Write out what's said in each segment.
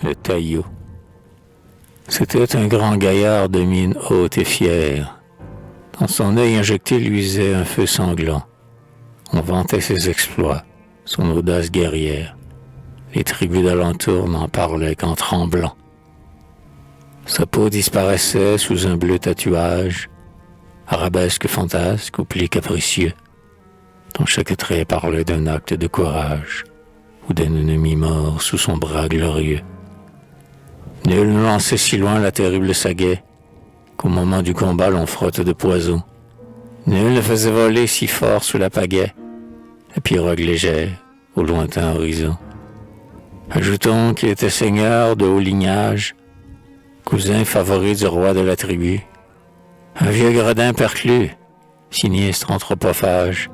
le taillot. C'était un grand gaillard de mine haute et fière. Dans son œil injecté luisait un feu sanglant. On vantait ses exploits, son audace guerrière. Les tribus d'alentour n'en parlaient qu'en tremblant. Sa peau disparaissait sous un bleu tatouage, arabesque fantasque ou pli capricieux, dont chaque trait parlait d'un acte de courage ou d'un ennemi mort sous son bras glorieux. Nul ne lançait si loin la terrible sagaie qu'au moment du combat l'on frotte de poison. Nul ne faisait voler si fort sous la pagaie la pirogue légère au lointain horizon. Ajoutons qu'il était seigneur de haut lignage, cousin favori du roi de la tribu, un vieux gredin perclus, sinistre anthropophage,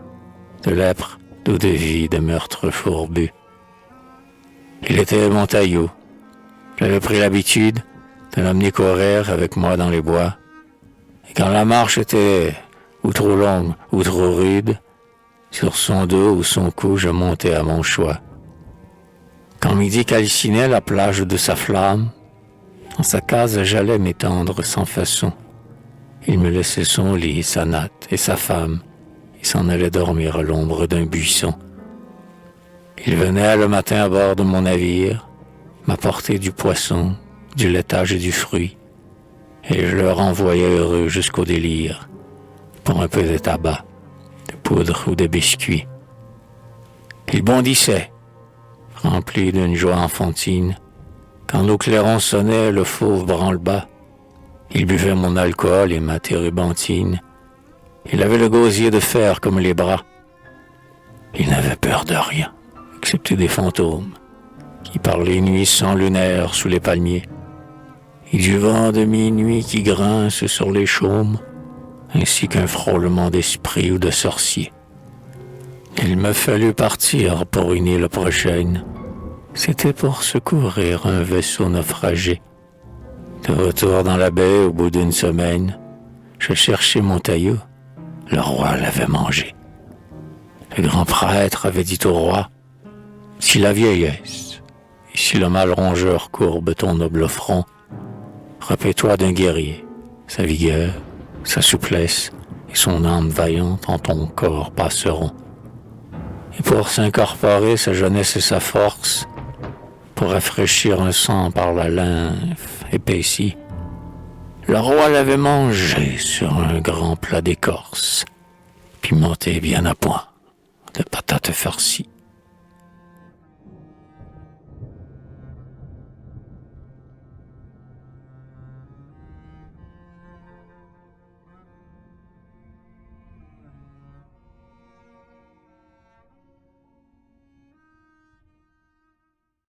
de lèpre, d'eau-de-vie, de meurtre fourbu. Il était mon taillot. J'avais pris l'habitude de l'amener courir avec moi dans les bois. Et quand la marche était ou trop longue ou trop rude, sur son dos ou son cou, je montais à mon choix. Quand midi calcinait la plage de sa flamme, dans sa case j'allais m'étendre sans façon. Il me laissait son lit, sa natte et sa femme, et s'en allait dormir à l'ombre d'un buisson. Il venait le matin à bord de mon navire, m'apporter du poisson, du laitage et du fruit, et je le renvoyais heureux jusqu'au délire, pour un peu de tabac, de poudre ou de biscuits. Il bondissait, rempli d'une joie enfantine, quand nos clairons sonnaient le fauve branle-bas. Il buvait mon alcool et ma térébenthine. Il avait le gosier de fer comme les bras. Il n'avait peur de rien, excepté des fantômes, qui par les nuits sans lunaire sous les palmiers, et du vent de minuit qui grince sur les chaumes, ainsi qu'un frôlement d'esprit ou de sorcier. Il me fallut partir pour une île prochaine. C'était pour secourir un vaisseau naufragé. De retour dans la baie au bout d'une semaine, je cherchais mon taillot. Le roi l'avait mangé. Le grand prêtre avait dit au roi, « Si la vieillesse, et si le mal rongeur courbe ton noble front, rappelle-toi d'un guerrier, sa vigueur, sa souplesse et son âme vaillante en ton corps passeront. Et pour s'incorporer sa jeunesse et sa force, pour rafraîchir un sang par la lymphe épaissie, le roi l'avait mangé sur un grand plat d'écorce, pimenté bien à point, de patates farcies.